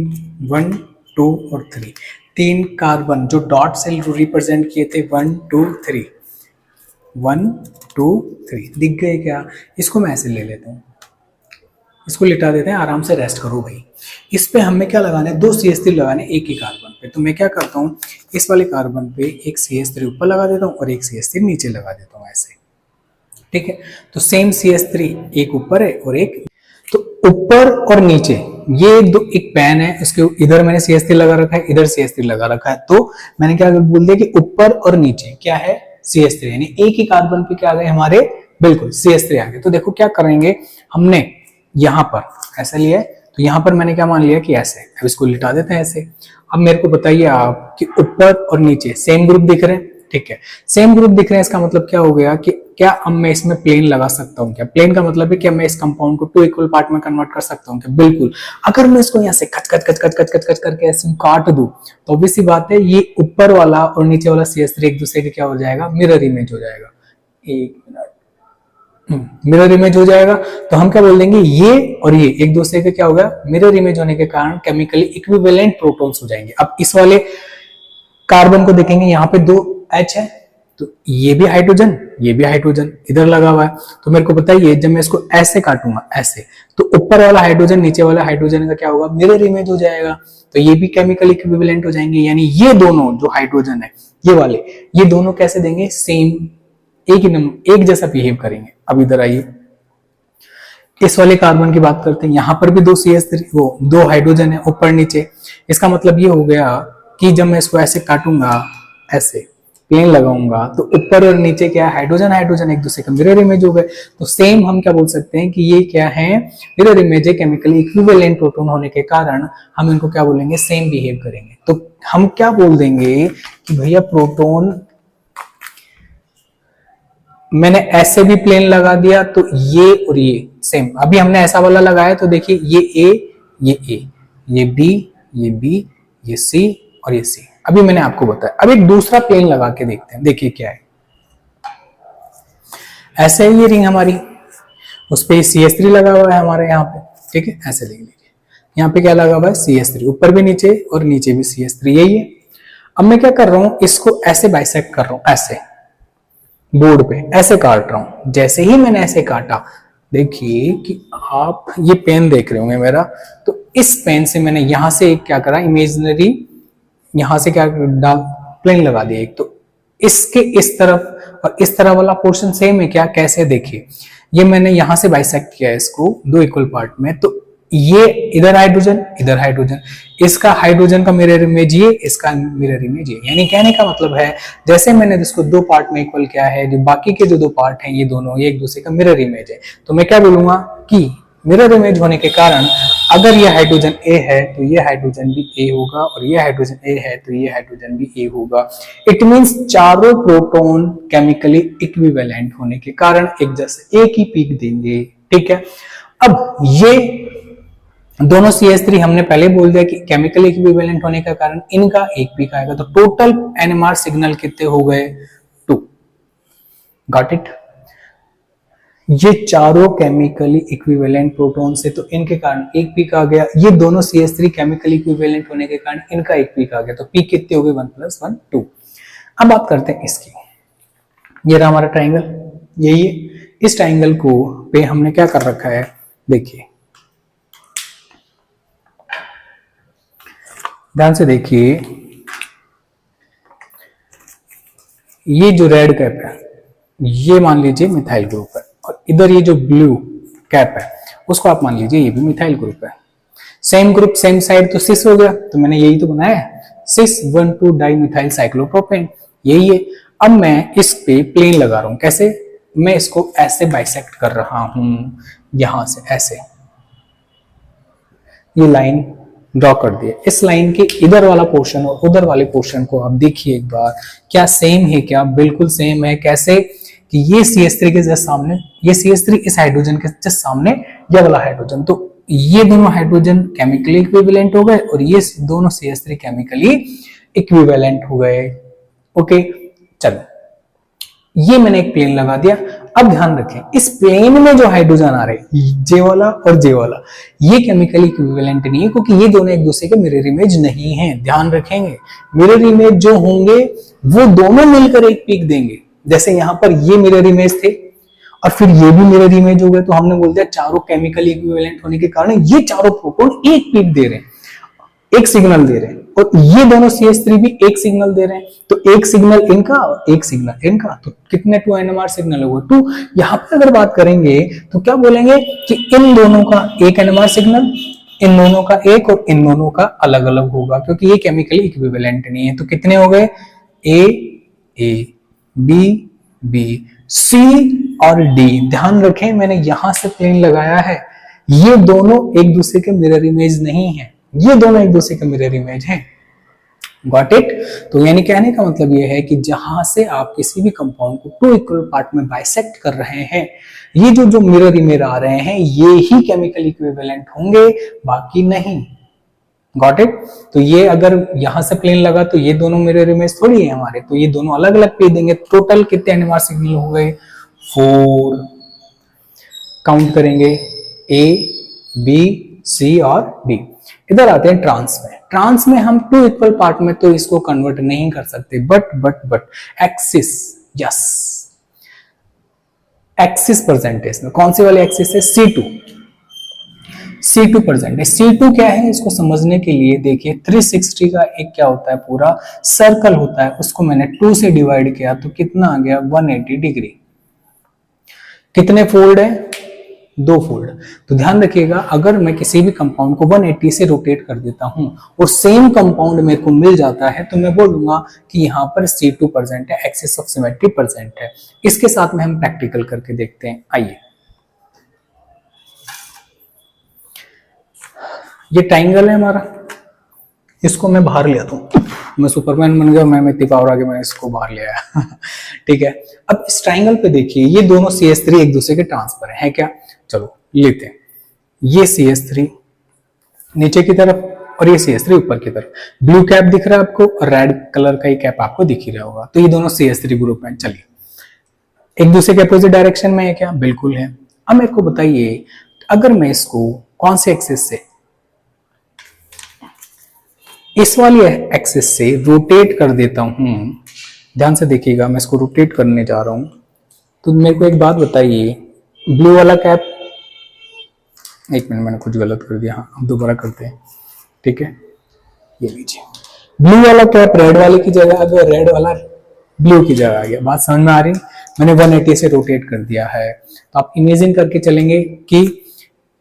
1 2 और 3, 3 कार्बन जो डॉट से रिप्रेजेंट किए थे, 1 2 3, 1 2 3 दिख गए क्या? इसको मैं ऐसे ले लेता हूँ, इसको लिटा देते हैं, आराम से रेस्ट करो भाई। इस पे हमें क्या लगाना है, 2 CH3 लगाने एक ही कार्बन पे। तो मैं क्या करता हूँ, इस वाले कार्बन पे एक CH3 ऊपर लगा देता हूँ और एक CH3 नीचे लगा देता हूँ ऐसे, ठीक है। तो सेम CH3 एक ऊपर है और एक, तो ऊपर और नीचे ये एक पैन है, इसके इधर मैंने CH3 लगा रखा है, इधर CH3 लगा रखा है। तो मैंने क्या बोल दिया कि ऊपर और नीचे क्या है, CH3, यानी एक ही कार्बन पे क्या आ गए हमारे, बिल्कुल CH3 आ गए। तो देखो क्या करेंगे, हमने यहाँ पर ऐसा लिया है, तो यहाँ पर मैंने क्या मान लिया कि ऐसे, अब इसको लिटा देते हैं ऐसे। अब मेरे को बताइए आप कि ऊपर और नीचे सेम ग्रुप दिख रहे हैं, ठीक है, सेम ग्रुप दिख रहे हैं, इसका मतलब क्या हो गया कि क्या अब मैं इसमें प्लेन लगा सकता हूँ क्या? प्लेन का मतलब है कि मैं इस कंपाउंड को 2 इक्वल पार्ट में कन्वर्ट कर सकता हूँ क्या? बिल्कुल। अगर मैं इसको यहाँ से कच कच कच कच कच कच कच करके ऐसे काट दूं, तो ऑब्वियस सी बात है ये ऊपर वाला और नीचे वाला CH3 एक दूसरे के क्या हो जाएगा, मिरर इमेज हो जाएगा। एक मिनट, मिरर इमेज हो जाएगा। तो हम क्या बोल देंगे, ये और ये एक दूसरे के क्या होगा, मिरर इमेज होने के कारण केमिकली इक्विवेलेंट प्रोटॉन्स हो जाएंगे। अब इस वाले कार्बन को देखेंगे, यहाँ पे 2 H है, तो ये भी हाइड्रोजन, ये भी हाइड्रोजन इधर लगा हुआ है। तो मेरे को बताइए जब मैं इसको ऐसे काटूंगा ऐसे, तो ऊपर वाला हाइड्रोजन नीचे वाला हाइड्रोजन का क्या होगा, मिरर इमेज हो जाएगा। तो ये भी केमिकल इक्विवेलेंट हो जाएंगे, यानी ये दोनों जो हाइड्रोजन है ये वाले, ये दोनों कैसे देंगे, सेम एक ही नंबर, एक जैसा बिहेव करेंगे। अब इधर आइए, इस वाले कार्बन की बात करते हैं, यहां पर भी दो CH3 वो दो हाइड्रोजन है ऊपर नीचे। इसका मतलब ये हो गया कि जब मैं इसको ऐसे काटूंगा, ऐसे प्लेन लगाऊंगा, तो ऊपर और नीचे क्या है, हाइड्रोजन हाइड्रोजन एक दूसरे का मिरर इमेज हो गए। तो सेम हम क्या बोल सकते हैं कि ये क्या है, मिरर इमेज है, केमिकली इक्विवेलेंट प्रोटॉन होने के कारण हम इनको क्या बोलेंगे, सेम बिहेव करेंगे। तो हम क्या बोल देंगे कि भैया प्रोटॉन, मैंने ऐसे भी प्लेन लगा दिया तो ये और ये सेम, अभी हमने ऐसा वाला लगाया तो देखिए ये A, ये B, ये B, ये C और ये C। अभी मैंने आपको बताया, अब एक दूसरा प्लेन लगा के देखते हैं, देखिए क्या है। ऐसे ही ये रिंग हमारी, उस पे CH3 लगा हुआ है हमारे यहाँ पे, ठीक है, ऐसे देख लीजिए। यहाँ पे क्या लगा हुआ है, CH3, ऊपर भी नीचे और नीचे भी CH3, यही है। अब मैं क्या कर रहा हूं, इसको ऐसे बाइसेक्ट कर रहा हूं, ऐसे बोर्ड पे ऐसे काट रहा हूं। जैसे ही मैंने ऐसे काटा, देखिए कि आप ये पेन देख रहे होंगे मेरा, तो इस पेन से मैंने यहां से क्या करा, इमेजिनरी यहां से क्या प्लेन लगा दिया एक। तो इसके इस तरफ और इस तरफ वाला पोर्शन सेम है क्या, कैसे, देखिए ये मैंने यहां से बाइसेक्ट किया है इसको दो इक्वल पार्ट में, तो ये इधर हाइड्रोजन, इसका हाइड्रोजन का मिरर इमेज ये, इसका मिरर इमेज ये। यानी कहने का मतलब है जैसे मैंने इसको दो पार्ट में इक्वल किया है, जो बाकी के जो दो पार्ट हैं ये दोनों ये एक दूसरे का मिरर इमेज है। तो मैं क्या बोलूंगा कि मिरर इमेज होने के कारण अगर ये हाइड्रोजन A है तो ये हाइड्रोजन भी A होगा, और ये हाइड्रोजन A है तो ये हाइड्रोजन भी A होगा। इट मींस चारों प्रोटॉन केमिकली इक्विवेलेंट होने के कारण एक जैसे एक ही पीक देंगे, ठीक है। अब ये दोनों CH3 हमने पहले बोल दिया कि केमिकल इक्विवेलेंट होने का कारण इनका एक पीक आएगा। तो टोटल NMR सिग्नल कितने हो गए, 2। Got it. ये चारों केमिकली इक्विवेलेंट प्रोटॉन से, तो इनके कारण एक पीक आ गया। ये दोनों CH3 केमिकली इक्विवेलेंट होने के कारण इनका एक पीक आ गया। तो पीक कितने हो गए, 1 + 1 2। अब बात करते हैं इसकी। ये रहा हमारा ट्राइंगल, यही है। इस ट्राइंगल को पे हमने क्या कर रखा है, देखिए ध्यान से देखिए, ये जो रेड कैप है ये मान लीजिए मिथाइल ग्रुप है, और इधर ये जो ब्लू कैप है उसको आप मान लीजिए ये भी मिथाइल ग्रुप है। सेम ग्रुप सेम साइड तो सिस हो गया, तो मैंने यही तो बनाया है, सिस 1,2 डाई मिथाइल साइक्लोप्रोपेन, यही है। अब मैं इस पे प्लेन लगा रहा हूं, कैसे, मैं इसको ऐसे बाइसेक्ट कर रहा हूं, यहां से ऐसे ये लाइन ड्रॉ कर दिया। इस लाइन के इधर वाला पोर्शन और उधर वाले पोर्शन को आप देखिए एक बार, क्या सेम है, क्या बिल्कुल सेम है। कैसे कि ये CH3 के जस्ट सामने, ये CH3 इस हाइड्रोजन के जस्ट सामने ये वाला हाइड्रोजन, तो ये दोनों हाइड्रोजन केमिकली इक्विवेलेंट हो गए और ये दोनों CH3 केमिकली इक्विवेलेंट हो गए। ओके, चलो ये मैंने एक प्लेन लगा दिया। अब ध्यान रखें, इस प्लेन में जो हाइड्रोजन आ रहे जे वाला और जे वाला, ये केमिकली इक्विवेलेंट नहीं है, क्योंकि ये दोनों एक दूसरे के मिरर इमेज नहीं है। ध्यान रखेंगे, मिरर इमेज जो होंगे वो दोनों मिलकर एक पीक देंगे। जैसे यहां पर ये मिरर इमेज थे और फिर ये भी मिरर इमेज हो गए, तो हमने बोल दिया चारों केमिकली इक्विवेलेंट होने के कारण ये चारों प्रोटॉन एक पीक दे रहे हैं, एक सिग्नल दे रहे हैं, और ये दोनों CH3 भी एक सिग्नल दे रहे हैं। तो एक सिग्नल इनका और एक सिग्नल इनका, तो कितने 2 NMR सिग्नल हुए, 2। यहां पर अगर बात करेंगे तो क्या बोलेंगे कि इन दोनों का एक NMR सिग्नल, इन दोनों का एक, और इन दोनों का अलग अलग होगा, क्योंकि ये केमिकली इक्विवेलेंट नहीं है। तो कितने हो गए, A B B C और D। ध्यान रखें, मैंने यहां से प्लेन लगाया है, ये दोनों एक दूसरे के मिरर इमेज नहीं है, ये दोनों एक दूसरे के मिरर इमेज हैं। Got it. तो यानी कहने का मतलब ये है कि जहां से आप किसी भी कंपाउंड को 2 इक्वल पार्ट में बाइसेक्ट कर रहे हैं, ये जो मिरर इमेज आ रहे हैं ये ही केमिकल इक्विवेलेंट होंगे, बाकी नहीं। Got it. तो ये अगर यहां से प्लेन लगा तो ये दोनों मिरर इमेज थोड़ी है हमारे, तो ये दोनों अलग अलग पे देंगे। टोटल कितने NMR सिग्नल हो गए, 4। काउंट करेंगे, A B C और D। इधर आते हैं ट्रांस में। ट्रांस में हम 2 इक्वल पार्ट में तो इसको कन्वर्ट नहीं कर सकते, but axis yes, axis present है इसमें। कौन सी वाली एक्सिस है? C2। C2 प्रेजेंट है। C2 क्या है इसको समझने के लिए देखिए 360 का एक क्या होता है, पूरा सर्कल होता है, उसको मैंने 2 से डिवाइड किया तो कितना आ गया 180 डिग्री। कितने फोल्ड है? 2 फोल्ड। तो ध्यान रखिएगा, अगर मैं किसी भी कंपाउंड को 180 से रोटेट कर देता हूं और सेम कंपाउंड मेरे को मिल जाता है तो मैं बोलूंगा कि यहां पर C2 प्रेजेंट है, एक्सिस ऑफ सिमेट्री प्रेजेंट है। इसके साथ में हम प्रैक्टिकल करके देखते हैं। आइए, ये ट्राइंगल है हमारा, इसको मैं बाहर ले आता हूं। मैं सुपरमैन बन गया, मैं इतनी पावर आ गई, मैंने इसको बाहर ले आया। ठीक है, अब इस ट्राइंगल पे देखिए ये दोनों CH3 एक दूसरे के ट्रांसफर है क्या? चलो लेते हैं। ये CH3 नीचे की तरफ और ये CH3 ऊपर की तरफ। ब्लू कैप दिख रहा है आपको और रेड कलर का ही कैप आपको दिख ही रहा होगा, तो ये दोनों CH3 ग्रुप में। चलिए, एक दूसरे के अपोजिट डायरेक्शन में है क्या? बिल्कुल है। अब मेरे को बताइए, अगर मैं इसको कौन से एक्सिस से, इस वाली एक्सिस से रोटेट कर देता हूं, ध्यान से देखिएगा, मैं इसको रोटेट करने जा रहा हूं, तो मेरे को एक बात बताइए, ब्लू वाला कैप, एक मिनट मैंने कुछ गलत कर दिया, हाँ हम दोबारा करते हैं। ठीक है, ये लीजिए, ब्लू वाला कैप रेड वाले की जगह आ गया, रेड वाला ब्लू की जगह आ गया। बात समझ में आ रही? मैंने 180 से रोटेट कर दिया है। तो आप इमेजिन करके चलेंगे कि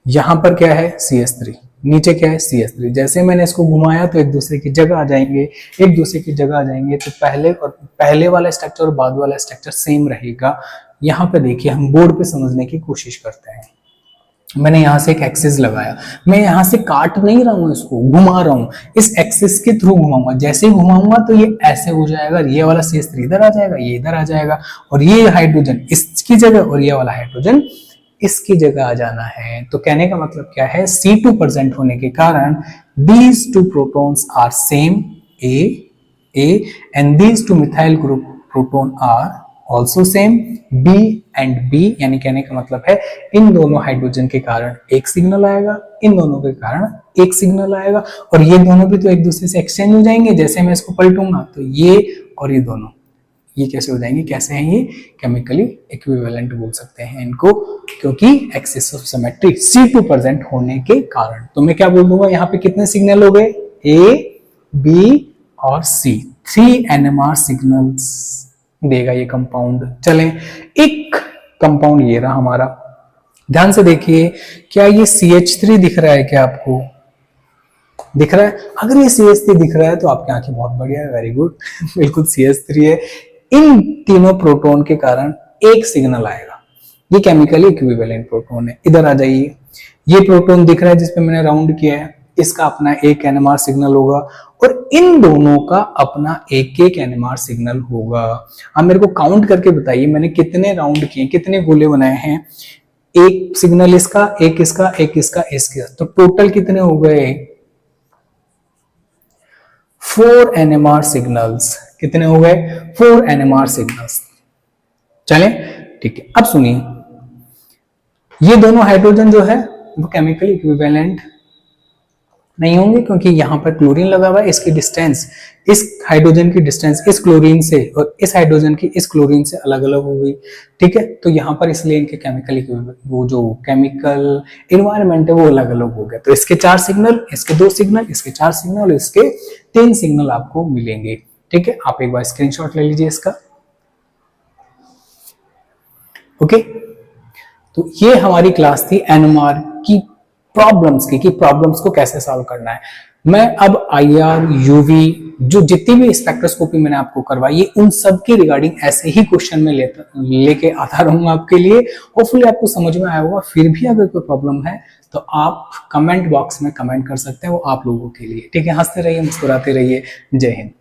यहां पर क्या है? CH3, नीचे क्या है? CH3। जैसे मैंने इसको घुमाया तो एक दूसरे की जगह आ जाएंगे, एक दूसरे की जगह आ जाएंगे, तो पहले वाला स्ट्रक्चर और बाद वाला स्ट्रक्चर सेम रहेगा। यहाँ पे देखिए, हम बोर्ड पे समझने की कोशिश करते हैं। मैंने यहां से एक एक्सिस लगाया, मैं यहां से काट नहीं रहा हूं, इसको घुमा रहा हूं, इस एक्सिस के थ्रू घुमाऊंगा। जैसे ही घुमाऊंगा तो ये ऐसे हो जाएगा, ये वाला CH3 इधर आ जाएगा, ये इधर आ जाएगा, और ये हाइड्रोजन इसकी जगह और ये वाला हाइड्रोजन इसकी जगह आ जाना है। तो कहने का मतलब क्या है? C2 प्रेजेंट होने के कारण these two protons are same A and these two methyl group proton are also same B and B, यानी कहने का मतलब है इन दोनों हाइड्रोजन के कारण एक सिग्नल आएगा, इन दोनों के कारण एक सिग्नल आएगा, और ये दोनों भी तो एक दूसरे से एक्सचेंज हो जाएंगे। जैसे मैं इसको पलटूंगा तो ये और ये दोनों ये कैसे हो जाएंगे? कैसे हैं ये? केमिकली इक्विवेलेंट बोल सकते हैं इनको, क्योंकि axis of symmetry C2 present होने के कारण। तो मैं क्या बोल दूंगा, यहाँ पे कितने सिग्नल हो गए? A, B और C, 3 NMR सिग्नल्स देगा ये कंपाउंड। चलें, एक कंपाउंड ये रहा हमारा, ध्यान से देखिए, क्या ये CH3 दिख रहा है? क्या आपको दिख रहा है? अगर ये CH3 दिख रहा है तो आपकी आंखें बहुत बढ़िया है, वेरी गुड। बिल्कुल CH3 है। इन तीनों प्रोटॉन के कारण एक सिग्नल आएगा, ये केमिकली इक्विवेलेंट प्रोटॉन है। इधर आ जाइए, ये प्रोटॉन दिख रहा है जिसपे मैंने राउंड किया है, इसका अपना एक NMR सिग्नल होगा और इन दोनों का अपना एक एक NMR सिग्नल होगा। अब मेरे को काउंट करके बताइए, मैंने कितने राउंड किए, कितने गोले बनाए हैं? एक सिग्नल इसका, एक इसका, एक इसका, इसका, तो टोटल कितने हो गए? 4 NMR सिग्नल्स। कितने हो गए? 4 NMR सिग्नल्स। चलें, ठीक है। अब सुनिए, ये दोनों हाइड्रोजन जो है वो केमिकली इक्विवेलेंट नहीं होंगे, क्योंकि यहां पर क्लोरीन लगा हुआ है। इसकी डिस्टेंस, इस हाइड्रोजन की डिस्टेंस इस क्लोरीन से और इस हाइड्रोजन की इस क्लोरीन से अलग अलग हो गई। ठीक है, तो यहां पर इसलिए इनके केमिकल वो जो केमिकल इन्वायरमेंट है वो अलग अलग हो गया। तो इसके 4 सिग्नल, इसके 2 सिग्नल, इसके 4 सिग्नल, इसके 3 सिग्नल आपको मिलेंगे। ठीक है, आप एक बार स्क्रीनशॉट ले लीजिए इसका। ओके, तो ये हमारी क्लास थी NMR की प्रॉब्लम्स की, कि प्रॉब्लम्स को कैसे सॉल्व करना है। मैं अब IR, UV, जो जितनी भी स्पेक्ट्रोस्कोपी मैंने आपको करवाई, उन सब के रिगार्डिंग ऐसे ही क्वेश्चन में लेके आता रहूंगा आपके लिए। होपफुली आपको समझ में आया होगा। फिर भी अगर कोई प्रॉब्लम है तो आप कमेंट बॉक्स में कमेंट कर सकते हैं, वो आप लोगों के लिए। ठीक है, हंसते रहिए, मुस्कुराते रहिए। जय हिंद।